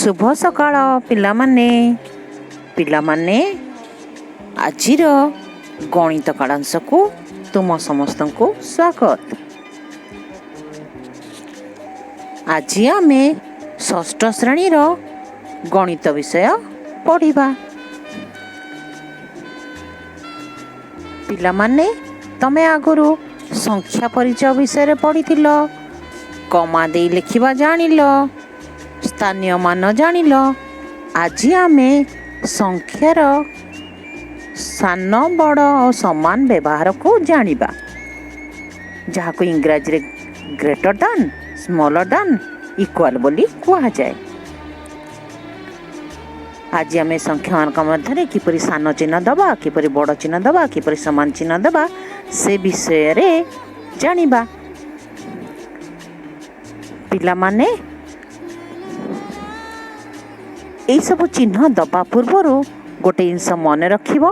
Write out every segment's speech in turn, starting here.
शुभ सकाळ पिलामाने आजिर गणित कालांश को तुम समस्त को स्वागत। आज आमे षष्ठ श्रेणी गणित विषय पढ़िबा। पिलामाने तमे आगुरु संख्या परिचय विषय पढ़ी कमा दे लिखिबा जानिल, स्थानीय मान जानिल। आज आमे संख्यार सान बड़ और समान व्यवहार को जानिबा, जहाँ को इंग्राजी रे ग्रेटर दान, स्मॉलर दान, इक्वल बोली कहा जाए। आज आमे संख्या मान मध्य किपरि सान चिन्ह दबा, किपरि बड़ चिन्ह दबा, किपरि समान चिन्ह दबा से विषय रे जानिबा। पिला माने यही सब चिन्ह दबा पूर्वर गोटे जिनस मन रखिब,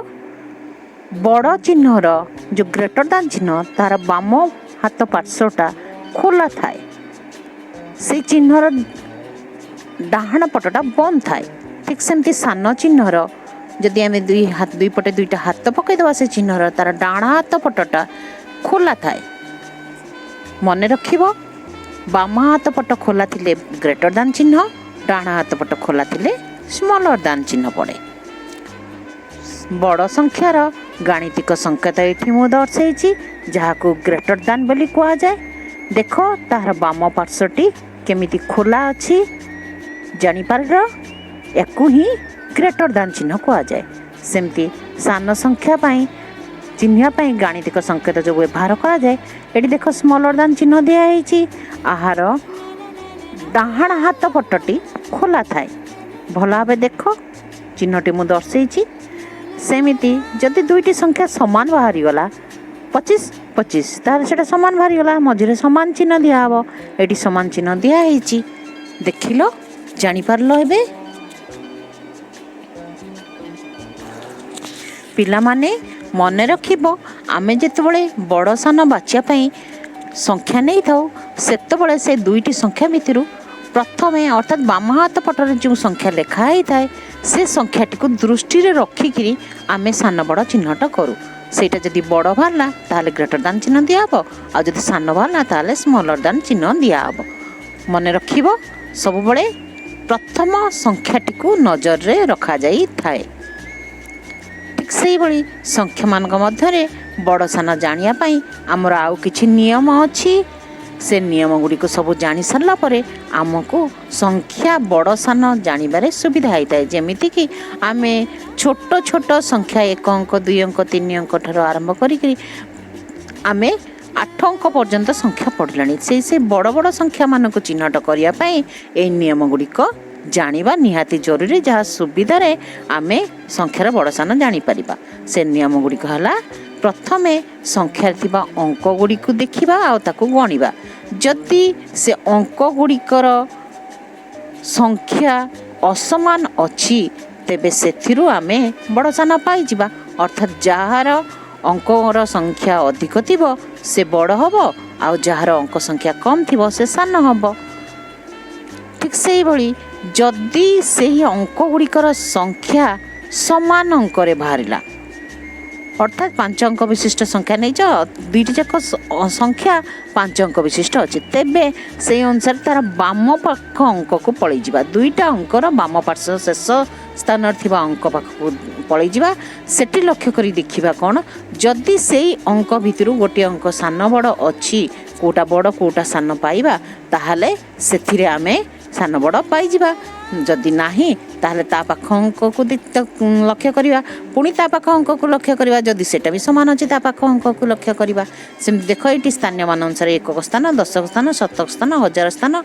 बड़ चिन्हर जो ग्रेटर दान चिन्ह तार बाम हाथ पार्श्वटा खोला थाए, से चिन्हर डाहाण पटटा बंद थाए। ठीक सेमती सान चिन्हर जदि आम दुई पटे दुईटा हाथ पकईदे से चिन्हर तार डाण हाथ पटटा खोला थाए। मन रखिब, बाम हाथ पट खोला थिले ग्रेटर दान चिन्ह, डाण हाथ पट खोला थिले स्मॉलर दान चिन्ह पड़े। बड़ संख्यार गाणितिक संकेत ये मु दर्शाई, जहाँ को ग्रेटर दान बोली कहा जाए। देख तार बाम पार्श्वटी केमिति खोला अच्छी जानीपार, याकू ही ग्रेटर दान चिन्ह कहा जाए। सेमती सान संख्या पाई चिन्ह पाई गाणितिक संकेत जो व्यवहार करा जाए। ये देख स्मॉलर दान चिन्ह दिखाई, आहार डाहाण हाथ पटटी खोला थाए। भल भाव देख चिन्हटी मु दर्शाई। सेमिति जदि दुईटी संख्या समान बाहरी गला 25-25 तार से समान बाहरी गला, मझे समान चिन्ह दिहब। ये समान चिन्ह दिखाई, देखिल जानीपार ए पिला माने मन रखिब, आमे जेतेबेले बड़ सान बाछियापाई संख्या नहीं थाउ सेतेबेले से दुईटी संख्या भितरु प्रथमे अर्थात बाम हाथ पटरे जो संख्या लिखाई थाए से संख्याटी को दृष्टि रे रखिकी आमे सान बड़ चिन्हटा करूँ। सेटा जदि बड़ बाहरला ताहले ग्रेटर दान चिन्ह दिहब, आ जदि सान बाहरला ताहले स्मॉलर दान चिन्ह दिहब। मन रखिब सबुबले प्रथम संख्याटी को नजर रे रखा जाई थाए। ठीक से भली संख्या मानक मध्यरे बड़ सान जानिया पाई हमर आउ किछि नियम अछि। से नियम गुड़िक सब जानी सारा पर आमको संख्या बड़ सान जानिबारे सुविधा होता है। जेमिति कि आमे छोट छोट संख्या 1 अंक 2 अंक 3 अंक ठार आरंभ करी आमे 8 अंक पर्यंत संख्या पढ़लानी। से बड़ बड़ संख्या मानक चिन्हट करिया पाई ए नियम गुड़िक जानिबा निहाती जरूरी, जहाँ सुविधा आमे संख्यार बड़ सान जानी परिबा। से नियम गुड़िक हला प्रथमे संख्यार थिबा अंक गुड़िक देखिबा आ ताकू गणिबा। जदि से अंक गुड़िकर संख्या असमान अछि तेबे सेथिरु आमे बड़ सान पाई जिबा। अर्थात जार अंकर संख्या अधिक थिबो से बड़ हबो, आ जार अंक संख्या कम थिबो से सान हबो। ठीक से भली जदि सेही अंक गुड़िकर संख्या समान अंकरे बाहरिला, अर्थात 5 अंक विशिष्ट संख्या नहीं जाओ, दुईटी जाक संख्या 5 अंक विशिष्ट अच्छे, तेबे से अनुसार तार बाम पाख अंक को पलि जावा। दुईटा अंकर बाम पार्श्व शेष स्थान थिबा अंक पाखक पलि जावा। सेठी लक्ष्य करी देखिबा कोन जदि सेही अंक भितरु गोटे अंक सान बड़ अछि, कोटा बड़ कोटा सान पाइबा, ताहाले सेथिरे आमे सान बड़ पाई जिबा। जदि नाही ताहले ता पाख अंक को लक्ष्य करिबा, पुणी ता पाख अंक को लक्ष्य करिबा। जदि सेटा भी समान अछि ता पाख अंक को लक्ष्य करिबा। सेम देख एटी स्थानीय मान अनुसार 1 स्थान, 10 स्थान, 7 स्थान, 1000 स्थान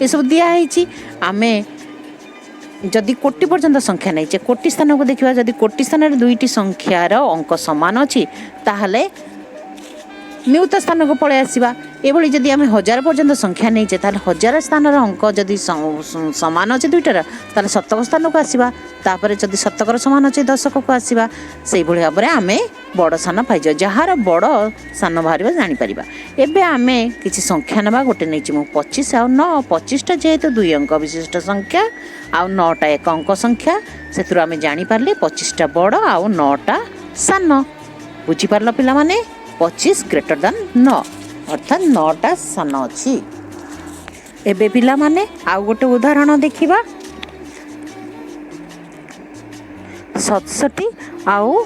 ये सब दिया है। आमे जदि कोटि पर्यंत संख्या नहीं चे कोटि स्थान को देखिबा, जदि कोटि स्थान रे दुईटी संख्यार अंक समान अछि ताहले नियुत स्थान को पलि आसवा एभली जदि आम 1000 पर्यंत संख्या नहींचे ताल 1000 स्थान अंक जदि सामान अच्छे दुईटार ताल शतक स्थान को आसवा तापर जदि शतकर सामान अच्छे दशक को आसवा से भाव में आम बड़ सान पाई जार बड़ सान बाहर जापर एवं आम किसी संख्या ना गोटे नहीं 25 आउ 9 25टा जेहेतु 2 अंक विशिष्ट संख्या आउ 9टा 1 अंक संख्या से आम जापारे 25टा बड़ आउ 9टा सान बुझीपार पिला माने 25 ग्रेटर देन 9 अर्थात 9टा सान अच्छी। एबे पिला माने आउ गोटे उदाहरण देखिबा 67 आउ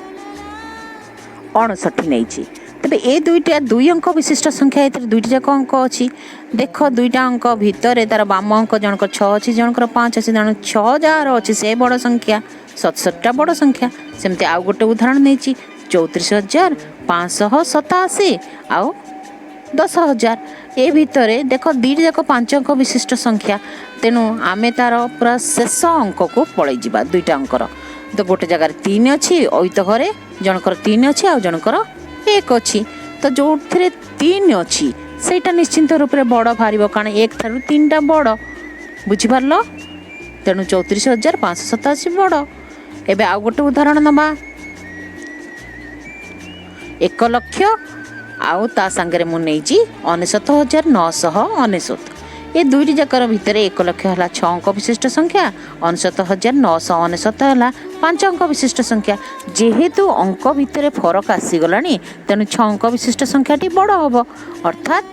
59 नहीं तेरे ए दुईटा 2 अंक विशिष्ट संख्या ए दुईटा जाक अंक अच्छी देख दुईटा अंक भितर तार बाम अंक जनक 6 अच्छी जनकर 5 अच्छी जन 6 जार अच्छी से बड़ संख्या 67टा बड़ संख्या सेमती आउ गोटे उदाहरण नहीं 34,587 आउ 10,000 ए भितर देख दुईटा जाक 5 अंक विशिष्ट संख्या तेणु आम तार पूरा शेष अंक को पलि जा दुईटा अंकर तो गोटे जगार 3 अच्छी अत घरे जनकर 3 अच्छी आउ जनकर 1 अच्छी तो जो 3 अच्छी सेटा निश्चिंत रूप से बड़ बाहर कारण 1 ठारू 3टा बड़ बुझीपार तेणु 34,587 बड़ एबे आउ गोटे उदाहरण नबा 1 लक्ष आउ ता सांगे मुझे 99,999 ये दुईटी जाकर भितर 1 लक्ष है 6 अंक विशिष्ट संख्या 99,999 है 5 अंक विशिष्ट संख्या जेहेतु अंक भितर फरक आसीगला तेणु 6 अंक विशिष्ट संख्याटी बड़ हम अर्थात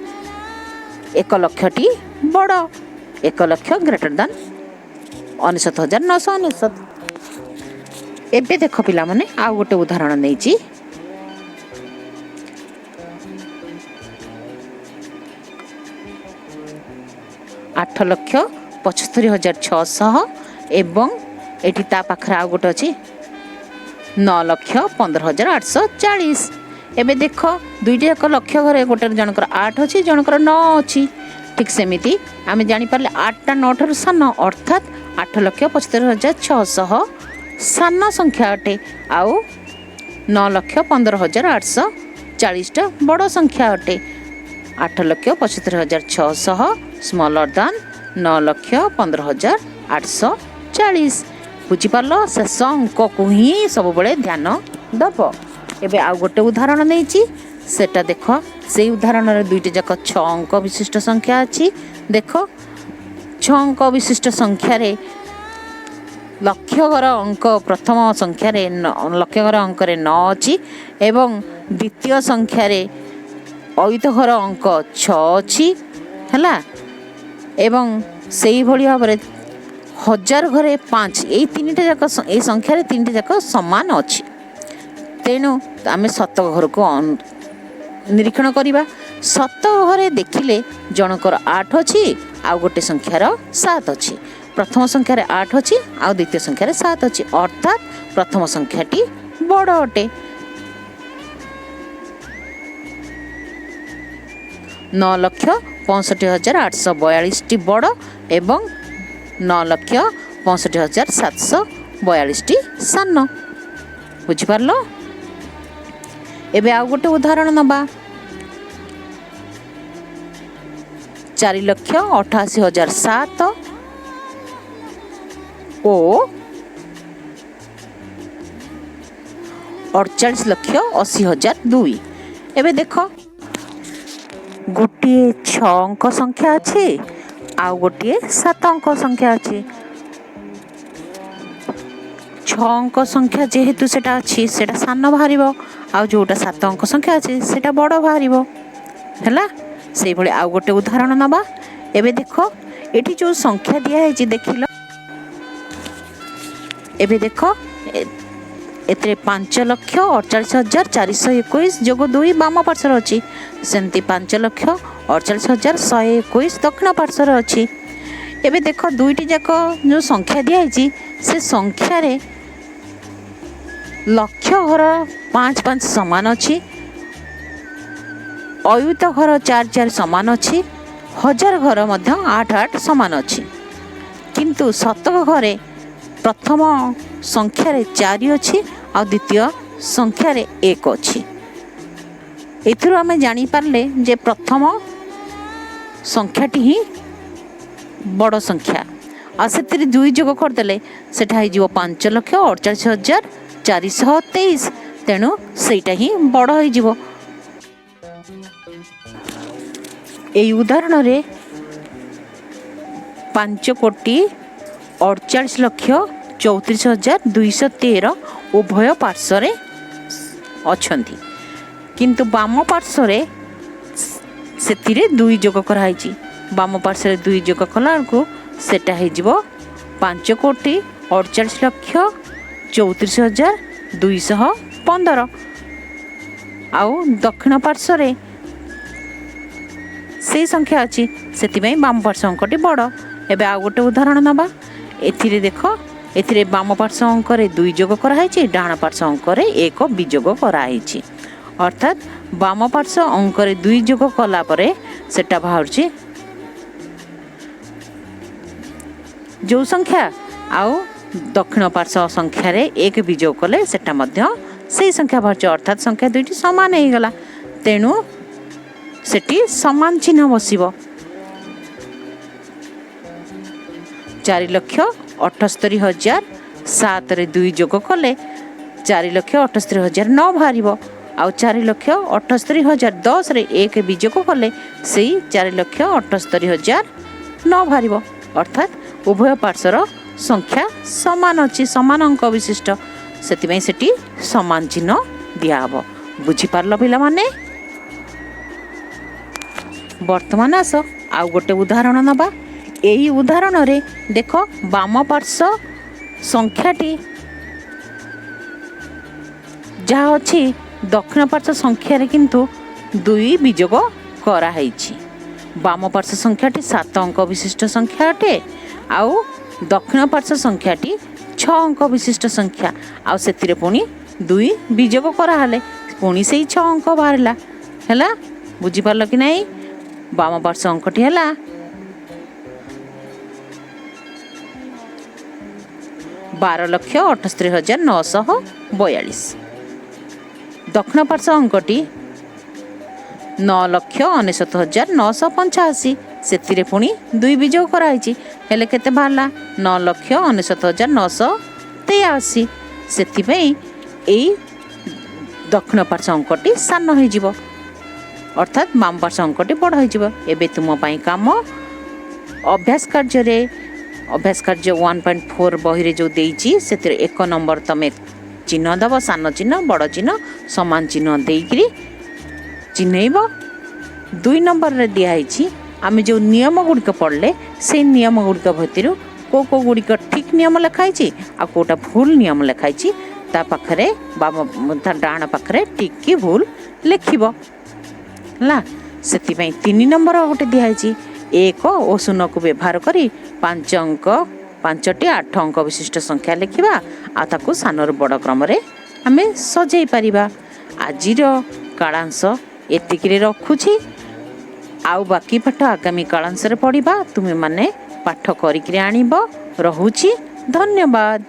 1 लक्षटी बड़ 1 लक्ष ग्रेटर देन 99,999 एबे देख पिला माने आउ गोटे उदाहरण नहीं 8,75,600 एवं एटी ता पाखरे आउ गोटे अच्छी 9,15,840 एबे देख दुईटा एक लक्ष घरे गोटे जनकर 8 अच्छी जनकर 9 अच्छी ठीक सेमिति आम जापर 8टा 9 ठार सान अर्थात 8,75,600 सान संख्या अटे आउ 9,15,840 बड़ संख्या अटे 8,75,600 स्मॉलर दान 9,15,840 बुझीपार शेष अंक को ही सब बड़े ध्यान दब एबे आउ गोटे उदाहरण नहीं सेटा देख से उदाहरण दुईटा जाक 6 अंक विशिष्ट संख्या अच्छी देख 6 अंक विशिष्ट संख्या लक्ष्य घर अंक प्रथम संख्या लक्ष्य घर अंक 9 अच्छी एवं द्वितीय संख्या अयुत घर अंक 6 अच्छी है एवं से भाव में 1000 घरे 5 यही 3टा जाक ये संख्या 3टा जाक समान अच्छी तेणु आम शतक घर को निरीक्षण करवा शतक घरे देखिले जनकर 8 अच्छी आउ गोटे संख्यार 7 अच्छी प्रथम संख्यार 8 अच्छी आउ द्वितीय संख्यार 7 अच्छी अर्थात प्रथम संख्याटी बड़ अटे 9,65,842 बड़ एवं 9,65,742 सान बुझीपार एबे आउ गोटे उदाहरण नबा 4,88,007 ओ 48,80,002 एबे देख गोटे 6 अंक संख्या अच्छी आउ गोटे 7 अंक संख्या अच्छी 6 अंक संख्या जेहेतु सेटा अच्छी सेटा सान बाहर आउ जोटा 7 अंक संख्या अच्छी सेटा बड़ बाहर है से भाई आउ गोटे उदाहरण नबा एबे देख ये जो संख्या दिखाई देख एबे देख एते 5,48,421 जोग 2 बाम पार्श्वर अच्छी सेमती 5,48,121 दक्षिण पार्श्वर अच्छी एबे देख दुईटी जाक जो संख्या दिखाई से संख्यार लक्ष्य घर 5-5 समान अच्छी अयुत घर 4-4 समान अच्छी 1000 घर मध्य 8-8 समान अच्छी किंतु शतक घरे प्रथम संख्यार 4 अच्छी आ द्वितीय संख्यार 1 अच्छी एथिरु आमे जानी पारले जे प्रथम संख्याटी ही बड़ संख्या आ से 2 जोग करदेले सेटा हो 5,48,423 तेणु सेटा ही बड़ हो। यही उदाहरण रे 5,48,34,213 उभय पार्श्व अच्छी किंतु बाम पार्श्व से 2 जोग कराई। बाम पार्श्व 2 जोग कला को सेटा हो 5,48,34,215 आउ दक्षिण पार्श्व से संख्या अच्छी से बाम पार्श्व अंकटी बड़। एबे आ गोटे उदाहरण नबा एथिरे देख एथिरे बाम पार्श्व अंक 2 जोग कराई डाण पार्श्व अंक 1 विजोग कराई अर्थात बाम पार्श्व अंक 2 जोग कला परे सेटा बाहर जो संख्या आउ दक्षिण पार्श्व संख्या 1 विजोग कले सेटा मध्य से संख्या बाहर अर्थात संख्या 2टी समान हो गला तेणु सेटी समान चिन्ह बसिबो। 4,78,007 रे 2 जोग कले 4,78,009 बाहर आउ 4,78,010 रे 1 विजोग कले से 4,78,009 बाहर अर्थात उभय पार्श्वर संख्या समान अच्छी समान अंक विशिष्ट से समान चिन्ह दिहब। बुझीपार पिला माने वर्तमान आस आउ गोटे उदाहरण नबा। यही उदाहरण रे देख बाम पार्श्व संख्याटी जहाँ अच्छी दक्षिण पार्श्व संख्या किंतु 2 विजोग कराई। बाम पार्श्व संख्याटी 7 अंक विशिष्ट संख्या अटे आउ दक्षिण पार्श्व संख्याटी 6 अंक विशिष्ट संख्या आउ से पुणी 2 विजोग कराले पुणी से 6 अंक बाहरला है। बुझीपार कि नहीं बाम पार्श्व अंकटी है 12,78,942 दक्षिण पार्श्व अंकटी 9,99,985 से पुणी 2 विजोग कराई हेले केते बाहरला 9,99,983 से दक्षिण पार्श्व अंकटी सान हो अर्थात बाम पार्श्व अंकटी बड़ हो। एबे तुम पाई काम अभ्यास कार्य 1.4 बही जो देइची से 1 नंबर तमें चिन्ह दब सान चिन्ह बड़ चिन्ह समान चिन्ह देकरी चिन्हब। 2 नंबर रे दिखाई आम जो नियम गुड़िक पढ़ले से नियम गुड़िक भर को गुड़िक ठीक नियम लिखाई आ कोटा भूल नियम लिखाई ता पाखरे बाम डाण पाखरे ठीक कि भूल लिखिब ला से 3 नंबर गोटे दिखाई 1 और 0 को व्यवहार करी 5टी 8 अंक विशिष्ट संख्या लिखा आताकू सानर बड़ क्रम आम सजै पारिबा। आजिर कालांश एतिकी रखुछि आउ बाकी पाठ आगामी कालांश रे पढ़िबा। तुमे माने पाठ करिकरी आनिबो। रहुछि धन्यवाद।